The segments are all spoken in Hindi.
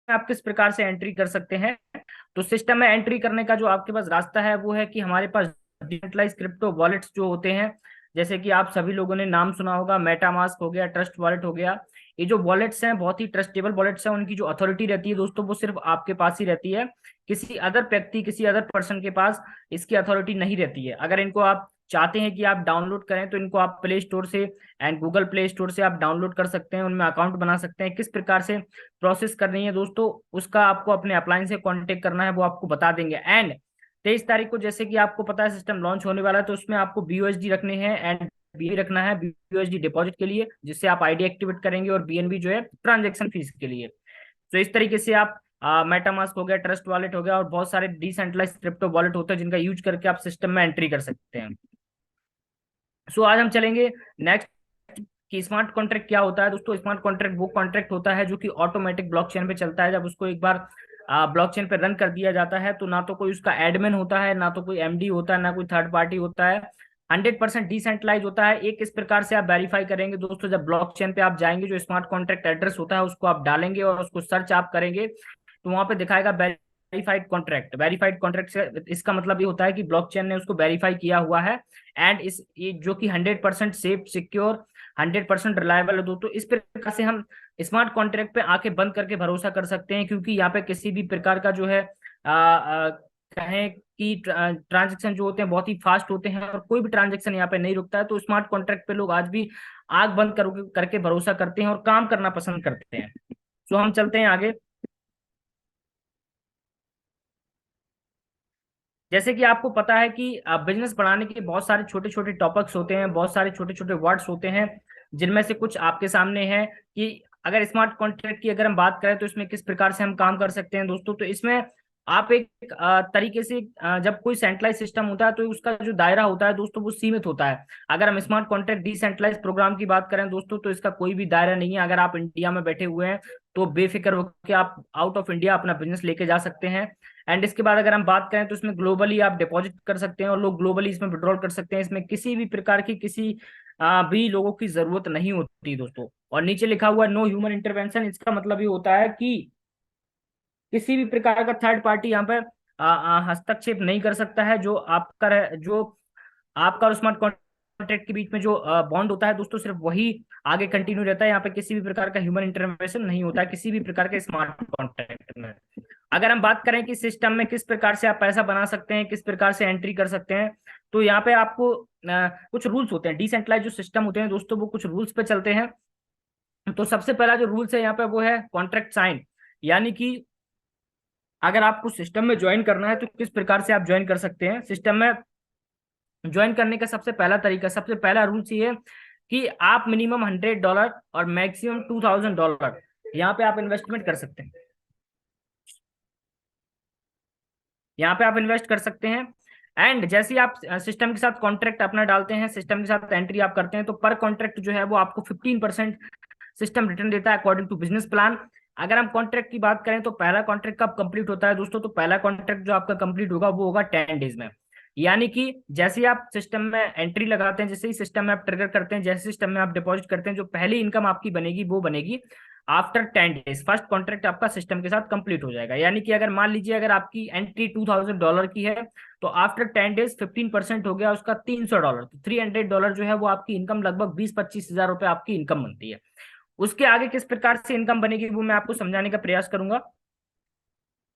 आप किस प्रकार से एंट्री कर सकते हैं। तो सिस्टम में एंट्री करने का जो आपके पास रास्ता है वो है कि हमारे पास डिसेंट्रलाइज क्रिप्टो वॉलेट्स जो होते हैं, जैसे कि आप सभी लोगों ने नाम सुना होगा, मेटामास्क हो गया, ट्रस्ट वॉलेट हो गया। ये जो वॉलेट्स हैं बहुत ही ट्रस्टेबल वॉलेट्स हैं, उनकी जो अथॉरिटी रहती है दोस्तों वो सिर्फ आपके पास ही रहती है, किसी अदर व्यक्ति किसी अदर पर्सन के पास इसकी अथॉरिटी नहीं रहती है। अगर इनको आप चाहते हैं कि आप डाउनलोड करें तो इनको आप प्ले स्टोर से एंड गूगल प्ले स्टोर से आप डाउनलोड कर सकते हैं, उनमें अकाउंट बना सकते हैं। किस प्रकार से प्रोसेस करनी है दोस्तों उसका आपको अपने अपलाइन से कांटेक्ट करना है, वो आपको बता देंगे। एंड 23 तारीख को जैसे कि आपको पता है सिस्टम लॉन्च होने वाला है, तो उसमें आपको बीयूएसडी रखने हैं एंड बी रखना है, बीयूएसडी डिपॉजिट के लिए जिससे आप आईडी एक्टिवेट करेंगे, और बीएनबी जो है ट्रांजेक्शन फीस के लिए। तो इस तरीके से आप मेटामास्क हो गया, ट्रस्ट वॉलेट हो गया, और बहुत सारे डिसेंट्रलाइज क्रिप्टो वॉलेट होते हैं जिनका यूज करके आप सिस्टम में एंट्री कर सकते हैं। सो आज हम चलेंगे नेक्स्ट कि स्मार्ट कॉन्ट्रैक्ट क्या होता है दोस्तों। स्मार्ट कॉन्ट्रैक्ट वो कॉन्ट्रैक्ट होता है जो कि ऑटोमेटिक ब्लॉकचेन पे चलता है। जब उसको एक बार ब्लॉकचेन पे रन कर दिया जाता है तो ना तो कोई उसका एडमिन होता है, ना तो कोई एमडी होता है, ना कोई थर्ड पार्टी होता है। 100% डिसेंट्रलाइज होता है। एक इस प्रकार से आप वेरीफाई करेंगे दोस्तों, जब ब्लॉकचेन पे आप जाएंगे जो स्मार्ट कॉन्ट्रैक्ट एड्रेस होता है उसको आप डालेंगे और उसको सर्च आप करेंगे तो वहां पे दिखाएगा वेरीफाइड कॉन्ट्रैक्ट। वेरीफाइड कॉन्ट्रैक्ट से इसका मतलब ये होता है कि ब्लॉकचेन ने उसको वेरीफाई किया हुआ है एंड इस ये जो कि 100% सेफ, सिक्योर, 100% रिलायबल है दोस्तों। इस प्रकार से हम स्मार्ट कॉन्ट्रैक्ट पे आंखें बंद करके भरोसा कर सकते हैं, क्योंकि यहाँ पे किसी भी प्रकार का जो है कहें कि ट्रांजेक्शन जो होते हैं बहुत ही फास्ट होते हैं और कोई भी ट्रांजेक्शन यहाँ पे नहीं रुकता है। तो स्मार्ट कॉन्ट्रैक्ट पे लोग आज भी आंख बंद करके भरोसा करते हैं और काम करना पसंद करते हैं। तो हम चलते हैं आगे। जैसे कि आपको पता है कि बिजनेस बढ़ाने के बहुत सारे छोटे छोटे टॉपिक्स होते हैं, बहुत सारे छोटे छोटे वर्ड्स होते हैं, जिनमें से कुछ आपके सामने है कि अगर स्मार्ट कॉन्ट्रैक्ट की अगर हम बात करें तो इसमें किस प्रकार से हम काम कर सकते हैं दोस्तों। तो इसमें आप एक तरीके से जब कोई सेंट्रलाइज सिस्टम होता है तो उसका जो दायरा होता है दोस्तों वो सीमित होता है। अगर हम स्मार्ट कॉन्ट्रैक्ट डिसेंट्रलाइज प्रोग्राम की बात करें दोस्तों तो इसका कोई भी दायरा नहीं है। अगर आप इंडिया में बैठे हुए हैं तो बेफिक्र होकर आप आउट ऑफ इंडिया अपना बिजनेस लेके जा सकते हैं। एंड इसके बाद अगर हम बात करें तो इसमें ग्लोबली आप डिपॉजिट कर सकते हैं और लोग ग्लोबली इसमें विड्रॉल कर सकते हैं। इसमें किसी भी प्रकार की किसी भी लोगों की जरूरत नहीं होती दोस्तों। और नीचे लिखा हुआ नो ह्यूमन इंटरवेंशन, इसका मतलब ये होता है कि किसी भी प्रकार का थर्ड पार्टी यहाँ पर हस्तक्षेप नहीं कर सकता है। जो आपका और स्मार्ट कॉन्ट्रैक्ट के बीच में जो बॉन्ड होता है दोस्तों सिर्फ वही आगे कंटिन्यू रहता है। यहाँ पे किसी भी प्रकार का ह्यूमन इंटरवेंशन नहीं होता है किसी भी प्रकार के स्मार्ट कॉन्ट्रैक्ट में। अगर हम बात करें कि सिस्टम में किस प्रकार से आप पैसा बना सकते हैं, किस प्रकार से एंट्री कर सकते हैं, तो यहाँ पे आपको कुछ रूल्स होते हैं। डिसेंट्रलाइज जो सिस्टम होते हैं दोस्तों वो कुछ रूल्स पे चलते हैं। तो सबसे पहला जो रूल्स है यहाँ पे वो है कॉन्ट्रैक्ट साइन, यानी कि अगर आपको सिस्टम में ज्वाइन करना है तो किस प्रकार से आप ज्वाइन कर सकते हैं। सिस्टम में ज्वाइन करने का सबसे पहला तरीका, सबसे पहला रूल्स ये है कि आप मिनिमम $100 और मैक्सिमम $2000 यहाँ पे आप इन्वेस्टमेंट कर सकते हैं। यहाँ पे आप इन्वेस्ट कर सकते हैं। एंड जैसे ही आप सिस्टम के साथ कॉन्ट्रैक्ट अपना डालते हैं, सिस्टम के साथ एंट्री आप करते हैं, तो पर कॉन्ट्रैक्ट जो है वो आपको 15% सिस्टम रिटर्न देता है अकॉर्डिंग टू बिजनेस प्लान। अगर हम कॉन्ट्रैक्ट की बात करें तो पहला कॉन्ट्रैक्ट कब कंप्लीट होता है दोस्तों, तो पहला कॉन्ट्रैक्ट जो आपका कंप्लीट होगा वो होगा 10 डेज में। यानी कि जैसे ही आप सिस्टम में एंट्री लगाते हैं, जैसे ही सिस्टम में आप ट्रिगर करते हैं, जैसे सिस्टम में आप डिपॉजिट करते हैं, जो पहली इनकम आपकी बनेगी वो बनेगी आफ्टर 10 डेज। फर्स्ट कॉन्ट्रैक्ट आपका सिस्टम के साथ कंप्लीट हो जाएगा। यानी कि अगर मान लीजिए अगर आपकी एंट्री $2000 की है तो आफ्टर 10 डेज 15% हो गया उसका $300, तो $300 जो है वो आपकी इनकम लगभग 20-25 हजार रुपए आपकी इनकम बनती है। उसके आगे किस प्रकार से इनकम बनेगी वो मैं आपको समझाने का प्रयास करूंगा।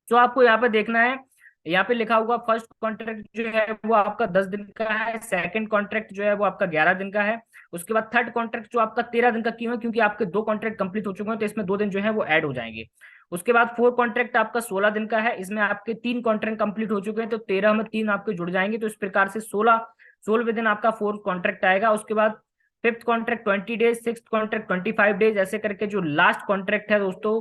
जो आपको यहाँ पे देखना है, यहाँ पे लिखा हुआ फर्स्ट कॉन्ट्रैक्ट जो है वो आपका 10 दिन का है, सेकंड कॉन्ट्रैक्ट जो है वो आपका 11 दिन का है, उसके बाद थर्ड कॉन्ट्रैक्ट जो आपका 13 दिन का क्यों है, क्योंकि आपके 2 कॉन्ट्रैक्ट कंप्लीट हो चुके हैं तो इसमें 2 दिन जो है वो ऐड हो जाएंगे। उसके बाद फोर्थ कॉन्ट्रैक्ट आपका 16 दिन का है, इसमें आपके 3 कॉन्ट्रैक्ट कंप्लीट हो चुके हैं तो 13 में 3 आपके जुड़ जाएंगे, तो इस प्रकार से 16वें दिन आपका फोर्थ कॉन्ट्रैक्ट आएगा। उसके बाद fifth contract 20 days, six contract 25 days, ऐसे करके जो लास्ट कॉन्ट्रैक्ट है दोस्तों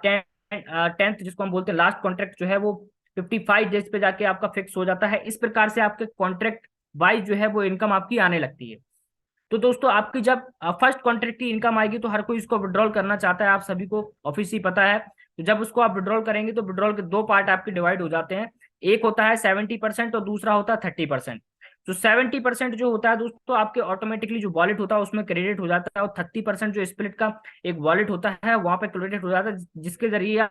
10th जिसको हम बोलते हैं लास्ट कॉन्ट्रैक्ट जो है वो 55 डेज पे जाके आपका फिक्स हो जाता है। इस प्रकार से आपके कॉन्ट्रैक्ट वाइज जो है वो इनकम आपकी आने लगती है। तो दोस्तों आपकी जब फर्स्ट कॉन्ट्रैक्ट की इनकम आएगी तो हर कोई इसको विड्रॉल करना चाहता है, आप सभी को ऑफिस ही पता है। तो जब उसको आप विड्रॉल करेंगे तो विड्रॉल के 2 पार्ट आपके डिवाइड हो जाते हैं, एक होता है 70% और दूसरा होता है 30%। तो 70% जो होता है दोस्तों आपके ऑटोमेटिकली जो वॉलेट होता है उसमें क्रेडिट हो जाता है, और 30% जो स्प्लिट का एक वॉलेट होता है वहां पे क्रेडिट हो जाता है, जिसके जरिए आप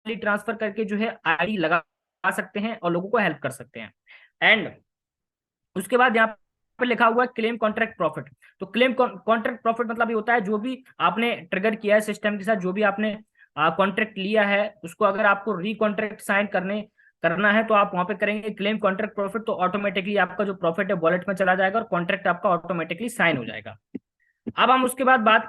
ट्रांसफर करके जो है आईडी लगा सकते हैं और लोगों को हेल्प कर सकते हैं। एंड उसके बाद यहाँ पे लिखा हुआ है क्लेम कॉन्ट्रैक्ट प्रॉफिट। तो क्लेम कॉन्ट्रैक्ट प्रॉफिट मतलब ये होता है जो भी आपने ट्रिगर किया है सिस्टम के साथ, जो भी आपने कॉन्ट्रैक्ट लिया है उसको अगर आपको री कॉन्ट्रैक्ट साइन करना है तो आप वहां पे करेंगे क्लेम कॉन्ट्रैक्ट प्रॉफिट, तो ऑटोमेटिकली आपका जो प्रॉफिट है वॉलेट में चला जाएगा और कॉन्ट्रैक्ट आपका ऑटोमेटिकली साइन हो जाएगा। अब हम उसके बाद बात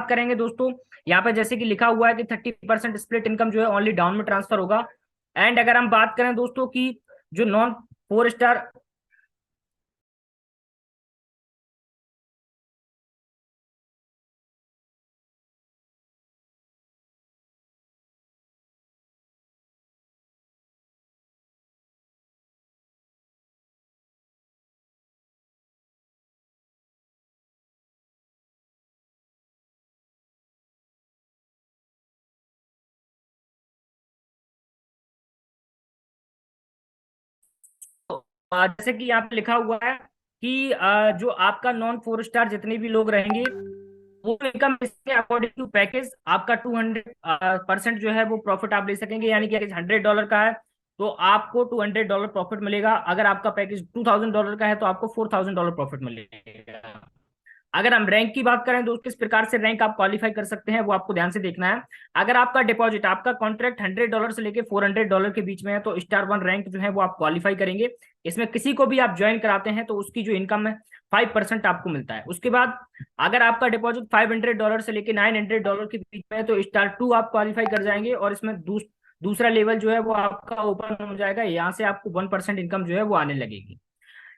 करेंगे, दोस्तों यहाँ पे जैसे कि लिखा हुआ है कि 30% स्प्लिट इनकम जो है ओनली डाउन में ट्रांसफर होगा। एंड अगर हम बात करें दोस्तों की जो नॉन 4 स्टार, जैसे कि यहाँ पे लिखा हुआ है कि जो आपका नॉन 4 स्टार जितने भी लोग रहेंगे वो इनकम इसके अकॉर्डिंग टू पैकेज आपका 200% जो है वो प्रॉफिट आप ले सकेंगे। यानी कि अगर $100 का है तो आपको $200 प्रॉफिट मिलेगा, अगर आपका पैकेज $2000 का है तो आपको $4000 प्रॉफिट मिलेगा। अगर हम रैंक की बात करें दोस्त, किस प्रकार से रैंक आप क्वालिफाई कर सकते हैं वो आपको ध्यान से देखना है। अगर आपका डिपॉजिट, आपका कॉन्ट्रैक्ट $100 से लेके $400 के बीच में है तो स्टार 1 रैंक जो है वो आप क्वालिफाई करेंगे। इसमें किसी को भी आप ज्वाइन कराते हैं तो उसकी जो इनकम है 5% आपको मिलता है। उसके बाद अगर आपका डिपॉजिट $500 से लेके $900 के बीच में है तो स्टार 2 आप क्वालिफाई कर जाएंगे, और इसमें दूसरा लेवल जो है वो आपका ओपन हो जाएगा, यहाँ से आपको 1% इनकम जो है वो आने लगेगी।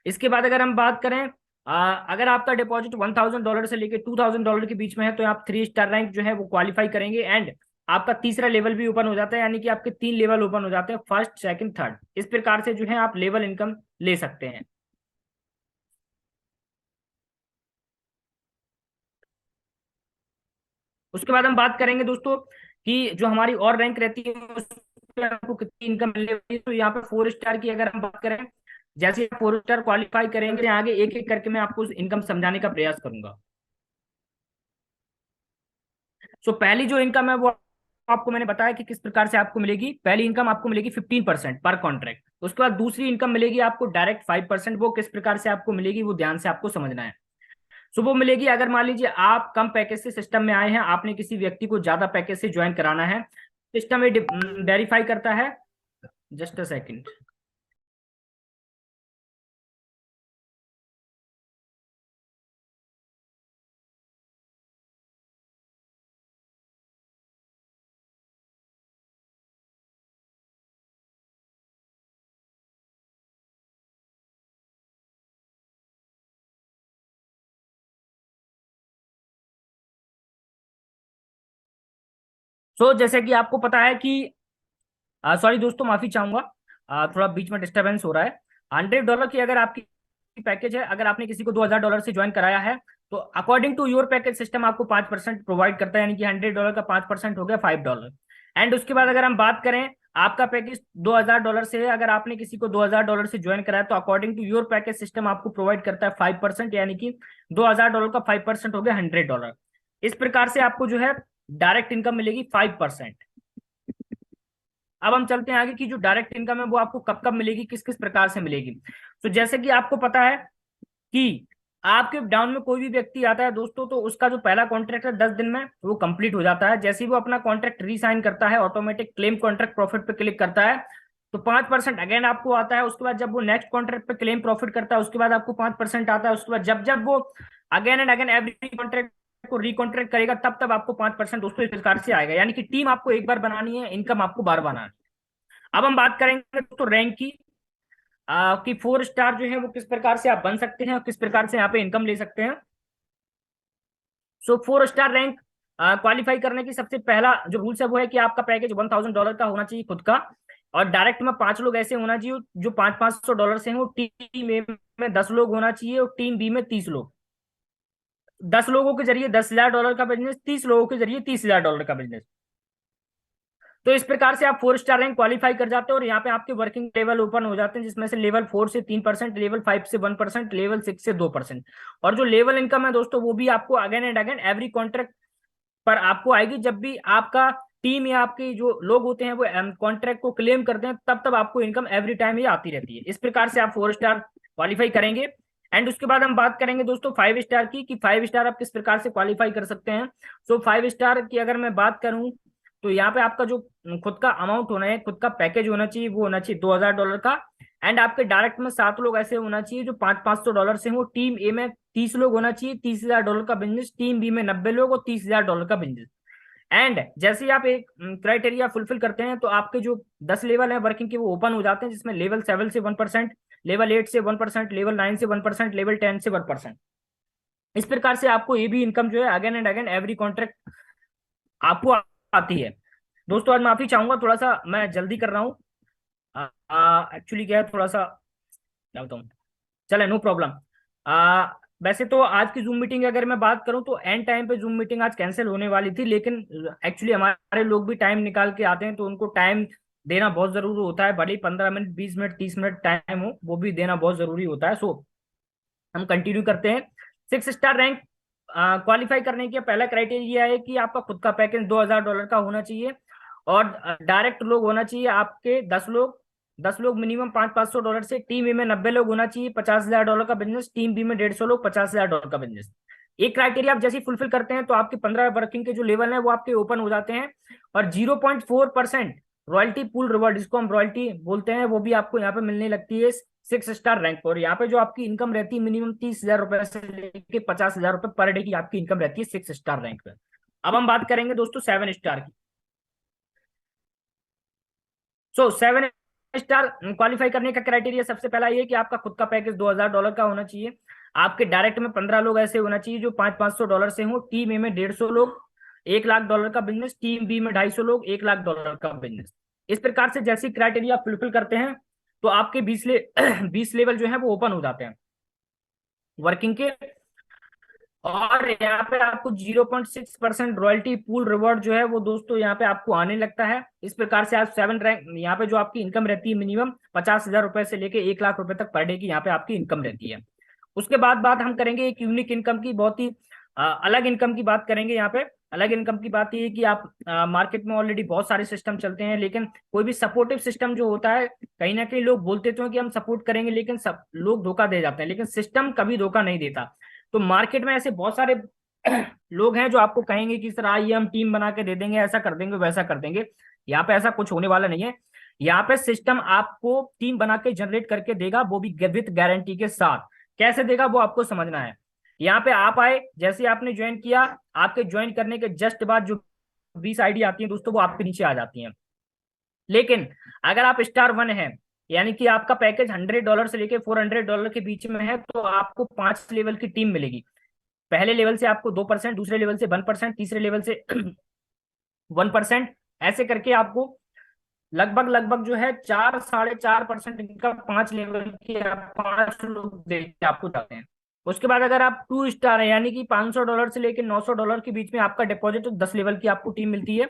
इसके बाद अगर हम बात करें, अगर आपका डिपॉजिट $1000 से लेके $2000 के बीच में है तो आप 3 स्टार रैंक जो है वो क्वालिफाई करेंगे। एंड आपका तीसरा लेवल भी ओपन हो जाता है, यानी कि आपके 3 लेवल ओपन हो जाते हैं, फर्स्ट सेकंड थर्ड, इस प्रकार से जो है आप लेवल इनकम ले सकते हैं। उसके बाद हम बात करेंगे दोस्तों कि जो हमारी और रैंक रहती है उसमें आपको कितनी इनकम मिलने वाली है। तो यहाँ पे 4 स्टार की अगर हम बात करें, जैसे आप 4 स्टार क्वालिफाई करेंगे आगे एक एक करके मैं आपको इनकम समझाने का प्रयास करूंगा। सो पहली जो इनकम है वो आपको मैंने बताया कि किस प्रकार से आपको मिलेगी। पहली इनकम आपको मिलेगी 15% पर कॉन्ट्रैक्ट। उसके बाद दूसरी इनकम मिलेगी आपको डायरेक्ट 5%। वो किस प्रकार से आपको मिलेगी वो ध्यान से आपको समझना है। सो वो मिलेगी अगर मान लीजिए आप कम पैकेज से सिस्टम में आए हैं, आपने किसी व्यक्ति को ज्यादा पैकेज से ज्वाइन कराना है, सिस्टम में वेरीफाई करता है। Just a second. सो जैसे कि आपको पता है कि, सॉरी दोस्तों माफी चाहूंगा, थोड़ा बीच में डिस्टरबेंस हो रहा है। $100 की अगर आपकी पैकेज है, अगर आपने किसी को $2000 से ज्वाइन कराया है तो according to your package system आपको 5% प्रोवाइड करता है, यानी कि $100 का 5% हो गया $5। एंड उसके बाद अगर हम बात करें, आपका पैकेज $2000 से है, अगर आपने किसी को $2000 से ज्वाइन कराया तो according to your package system आपको प्रोवाइड करता है 5%, यानी कि $2000 का 5% हो गया $100। इस प्रकार से आपको जो है डायरेक्ट इनकम मिलेगी 5%। अब हम चलते हैं आगे कि जो डायरेक्ट इनकम है वो आपको कब कब मिलेगी, किस किस प्रकार से मिलेगी। तो जैसे कि आपको पता है कि आपके डाउन में कोई भी व्यक्ति आता है दोस्तों तो उसका जो पहला कॉन्ट्रैक्ट है 10 दिन में वो कंप्लीट हो जाता है। जैसे ही वो अपना कॉन्ट्रैक्ट रीसाइन करता है, ऑटोमेटिक क्लेम कॉन्ट्रैक्ट प्रॉफिट पे क्लिक करता है तो 5% अगेन आपको आता है। उसके बाद जब वो नेक्स्ट कॉन्ट्रैक्ट पे क्लेम प्रॉफिट करता है उसके बाद आपको 5% आता है। उसके बाद जब जब वो again and again every contract को रिकॉन्ट्रैक्ट करेगा तब तब आपको 5% दोस्तों इस प्रकार से आएगा। यानी कि टीम आपको एक बार बनानी है, इनकम आपको बार बनानी है। अब हम बात करेंगे तो रैंक की, कि 4 स्टार जो है वो किस प्रकार से आप बन सकते हैं और किस प्रकार से यहाँ पे इनकम ले सकते हैं। सो 4 स्टार रैंक क्वालिफाई करने की सबसे पहला जो रूल्स है वो है कि आपका पैकेज $1000 का होना चाहिए खुद का, और डायरेक्ट में 5 लोग ऐसे होना चाहिए जो $500 से हो। टीम ए में 10 लोग होना चाहिए और टीम बी में 30 लोग। 10 लोगों के जरिए $10,000 का बिजनेस, 30 लोगों के जरिए $30,000 का बिजनेस। तो इस प्रकार से आप 4 स्टार रैंक क्वालिफाई कर जाते हो और यहाँ पे आपके वर्किंग लेवल ओपन हो जाते हैं, जिसमें से लेवल 4 से 3%, लेवल 5 से 1%, लेवल 6 से 2%। और जो लेवल इनकम है दोस्तों वो भी आपको again and again every contract पर आपको आएगी। जब भी आपका टीम या आपके जो लोग होते हैं वो कॉन्ट्रैक्ट को क्लेम करते हैं, तब तब आपको इनकम एवरी टाइम ये आती रहती है। इस प्रकार से आप 4 स्टार क्वालिफाई करेंगे। एंड उसके बाद हम बात करेंगे दोस्तों 5 स्टार की, कि 5 स्टार आप किस प्रकार से क्वालिफाई कर सकते हैं। सो 5 स्टार की अगर मैं बात करूं तो यहाँ पे आपका जो खुद का अमाउंट होना है, खुद का पैकेज होना चाहिए, वो होना चाहिए $2000 का। एंड आपके डायरेक्ट में 7 लोग ऐसे होना चाहिए जो $500 से हो। टीम ए में 30 लोग होना चाहिए, $30,000 का बिजनेस। टीम बी में 90 लोग और $30,000 का बिजनेस। एंड जैसे ही आप एक क्राइटेरिया फुलफिल करते हैं तो आपके जो 10 लेवल है वर्किंग के वो ओपन हो जाते हैं, जिसमें लेवल 7 से 1%, लेवल 8 से 1%, लेवल 9 से 1%, लेवल 10 से 1%। इस प्रकार से आपको ये भी इनकम जो है again and again every contract आपको आती है। दोस्तों आज माफी चाहूंगा, थोड़ा सा मैं जल्दी कर रहा हूँ। एक्चुअली क्या है, थोड़ा सा क्या बताऊँ, चले नो प्रॉब्लम। वैसे तो आज की जूम मीटिंग अगर मैं बात करूं तो एंड टाइम पे जूम मीटिंग आज कैंसिल होने वाली थी, लेकिन एक्चुअली हमारे लोग भी टाइम निकाल के आते हैं तो उनको टाइम देना बहुत जरूरी होता है। भले ही 15 मिनट, 20 मिनट, 30 मिनट टाइम हो, वो भी देना बहुत जरूरी होता है। सो हम कंटिन्यू करते हैं। 6 स्टार रैंक क्वालिफाई करने का पहला क्राइटेरिया है कि आपका खुद का पैकेज $2000 का होना चाहिए और डायरेक्ट लोग होना चाहिए आपके 10 लोग। 10 लोग मिनिमम $500 से। टीम ए में 90 लोग होना चाहिए, $50,000 का बिजनेस। टीम बी में 150 लोग, $50,000 का बिजनेस। एक क्राइटेरिया आप जैसे फुलफिल करते हैं तो आपके 15 वर्किंग के जो लेवल है वो आपके ओपन हो जाते हैं। और 0.4% रॉयल्टी पूल रिवॉर्ड, जिसको हम रॉयल्टी बोलते हैं, वो भी आपको यहाँ पे मिलने लगती है 6 स्टार रैंक पर। यहाँ पे जो आपकी इनकम रहती है मिनिमम $30,000 से लेके $50,000 पर डे की आपकी इनकम रहती है 6 स्टार रैंक पे। अब हम बात करेंगे दोस्तों 7 स्टार की। सो 7 स्टार क्वालिफाई करने का क्राइटेरिया सबसे पहला ये कि आपका खुद का पैकेज $2000 का होना चाहिए। आपके डायरेक्ट में 15 लोग ऐसे होना चाहिए जो $500 से हो। टीम ए में 150 लोग, $1,00,000 का बिजनेस। टीम बी में 250 लोग, $1,00,000 का बिजनेस। इस प्रकार से जैसी क्राइटेरिया फुलफिल करते हैं तो आपके 20 लेवल जो है वो ओपन हो जाते हैं वर्किंग के। और यहाँ पे आपको 0.6% रॉयल्टी पूल रिवॉर्ड जो है वो दोस्तों यहाँ पे आपको आने लगता है। इस प्रकार से आप 7 रैंक, यहाँ पे जो आपकी इनकम रहती है मिनिमम $50,000 से लेके $1,00,000 तक पर डे की यहाँ पे आपकी इनकम रहती है। उसके बाद बात हम करेंगे एक यूनिक इनकम की, बहुत ही अलग इनकम की बात करेंगे। यहाँ पे अलग इनकम की बात ये है कि आप मार्केट में ऑलरेडी बहुत सारे सिस्टम चलते हैं, लेकिन कोई भी सपोर्टिव सिस्टम जो होता है, कहीं ना कहीं लोग बोलते तो हैं कि हम सपोर्ट करेंगे, लेकिन सब लोग धोखा दे जाते हैं, लेकिन सिस्टम कभी धोखा नहीं देता। तो मार्केट में ऐसे बहुत सारे लोग हैं जो आपको कहेंगे कि सर आइए हम टीम बना के दे देंगे, ऐसा कर देंगे, वैसा कर देंगे। यहाँ पे ऐसा कुछ होने वाला नहीं है। यहाँ पे सिस्टम आपको टीम बना के जनरेट करके देगा, वो भी विथ गारंटी के साथ। कैसे देगा वो आपको समझना है। यहाँ पे आप आए, जैसे आपने ज्वाइन किया, आपके ज्वाइन करने के जस्ट बाद जो 20 आईडी आती है दोस्तों वो आपके नीचे आ जाती हैं। लेकिन अगर आप स्टार 1 है, यानी कि आपका पैकेज $100 से लेके $400 के बीच में है, तो आपको 5 लेवल की टीम मिलेगी। पहले लेवल से आपको 2%, दूसरे लेवल से 1%, तीसरे लेवल से 1%, ऐसे करके आपको लगभग लगभग जो है 4-4.5% इनका 5 लेवल की आप 5 लोग देख आपको जाते हैं। उसके बाद अगर आप 2 स्टार है, यानी कि $500 से लेकर $900 के बीच में आपका डिपॉजिट, तो 10 लेवल की आपको टीम मिलती है।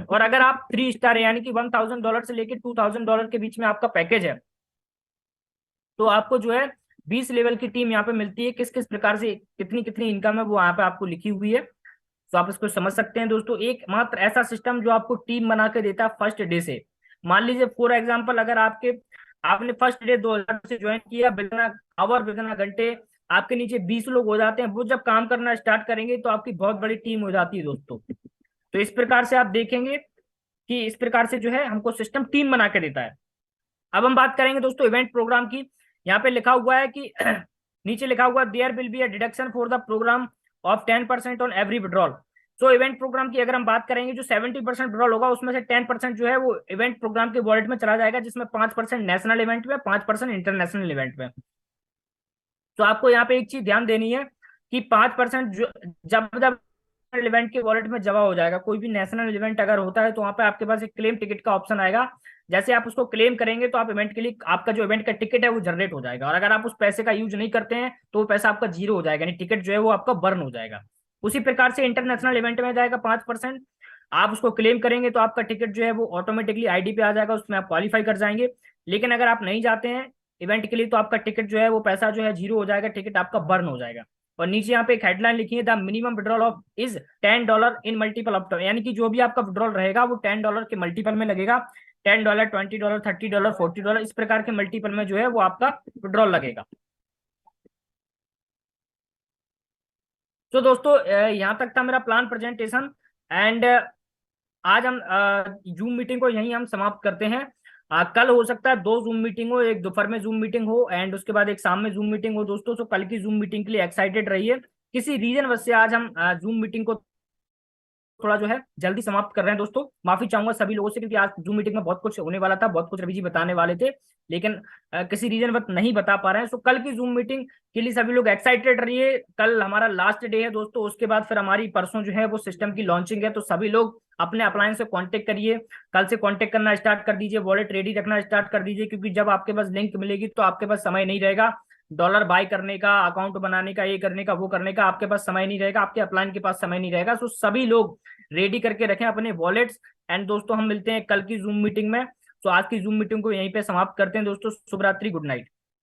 और अगर आप 3 स्टार है, यानी कि $1,000 से लेकर $2,000 के बीच में आपका पैकेज है, तो आपको जो है 20 लेवल की टीम यहाँ पे मिलती है। किस किस प्रकार से कितनी कितनी इनकम है वो यहाँ पे आपको लिखी हुई है, तो आप इसको समझ सकते हैं दोस्तों। एक मात्र ऐसा सिस्टम जो आपको टीम बना के देता है फर्स्ट डे से। मान लीजिए फॉर एग्जांपल, अगर आपने फर्स्ट डे 2000 से ज्वाइन किया, बिना आवर बिना घंटे आपके नीचे 20 लोग हो जाते हैं। वो जब काम करना स्टार्ट करेंगे तो आपकी बहुत बड़ी टीम हो जाती है दोस्तों। तो इस प्रकार से आप देखेंगे कि इस प्रकार से जो है हमको सिस्टम टीम बना के देता है। अब हम बात करेंगे दोस्तों इवेंट प्रोग्राम की। यहाँ पे लिखा हुआ है कि नीचे लिखा हुआ there will be a deduction for the program of 10% on every withdrawal. So event program की अगर हम बात करेंगे, जो 70% विड्रॉल होगा उसमें से 10% जो है वो इवेंट प्रोग्राम के वॉलेट में चला जाएगा, जिसमें 5% नेशनल इवेंट में, 5% इंटरनेशनल इवेंट में। तो आपको यहाँ पे एक चीज ध्यान देनी है कि 5% जब जब इवेंट के वॉलेट में जमा हो जाएगा, कोई भी नेशनल इवेंट अगर होता है, तो वहां पे आपके पास एक क्लेम टिकट का ऑप्शन आएगा। जैसे आप उसको क्लेम करेंगे तो आप इवेंट के लिए आपका जो इवेंट का टिकट है वो जनरेट हो जाएगा। और अगर आप उस पैसे का यूज नहीं करते हैं तो वो पैसा आपका जीरो हो जाएगा, यानी टिकट जो है वो आपका बर्न हो जाएगा। उसी प्रकार से इंटरनेशनल इवेंट में जाएगा 5%। आप उसको क्लेम करेंगे तो आपका टिकट जो है वो ऑटोमेटिकली आईडी पे आ जाएगा, उसमें आप क्वालिफाई कर जाएंगे। लेकिन अगर आप नहीं जाते हैं इवेंट के लिए तो आपका टिकट जो है वो पैसा जो है जीरो हो जाएगा, टिकट आपका बर्न हो जाएगा। और नीचे यहाँ पे एक हेडलाइन लिखी है, the minimum withdrawal of is $10 in multiple of, यानी कि जो भी आपका विड्रॉल रहेगा वो $10 के मल्टीपल में लगेगा। $10, $20, $30, $40, इस प्रकार के मल्टीपल में जो है वो आपका विड्रॉल लगेगा। तो दोस्तों यहाँ तक था मेरा प्लान प्रेजेंटेशन। एंड आज हम जूम मीटिंग को यहीं हम समाप्त करते हैं। कल हो सकता है दो जूम मीटिंग हो, एक दोपहर में जूम मीटिंग हो एंड उसके बाद एक शाम में जूम मीटिंग हो दोस्तों। तो कल की जूम मीटिंग के लिए एक्साइटेड रहिए। किसी रीजन वजह से आज हम जूम मीटिंग को थोड़ा जो है जल्दी समाप्त कर रहे हैं दोस्तों। माफी चाहूंगा सभी लोगों से, क्योंकि आज जूम मीटिंग में बहुत कुछ होने वाला था, बहुत कुछ रवि जी बताने वाले थे, लेकिन किसी रीजन वक्त नहीं बता पा रहे हैं। सो कल की जूम मीटिंग के लिए सभी लोग एक्साइटेड रहिए। कल हमारा लास्ट डे है दोस्तों, उसके बाद फिर हमारी परसों जो है वो सिस्टम की लॉन्चिंग है। तो सभी लोग अपने अप्लायंस से कांटेक्ट करिए, कल से कांटेक्ट करना स्टार्ट कर दीजिए, वॉलेट रेडी रखना स्टार्ट कर दीजिए, क्योंकि जब आपके पास लिंक मिलेगी तो आपके पास समय नहीं रहेगा डॉलर बाय करने का, अकाउंट बनाने का, ये करने का, वो करने का, आपके पास समय नहीं रहेगा, आपके अपलाइन के पास समय नहीं रहेगा। सो सभी लोग रेडी करके रखें अपने वॉलेट्स। एंड दोस्तों हम मिलते हैं कल की जूम मीटिंग में। तो आज की जूम मीटिंग को यहीं पे समाप्त करते हैं दोस्तों। शुभ रात्रि, गुड नाइट।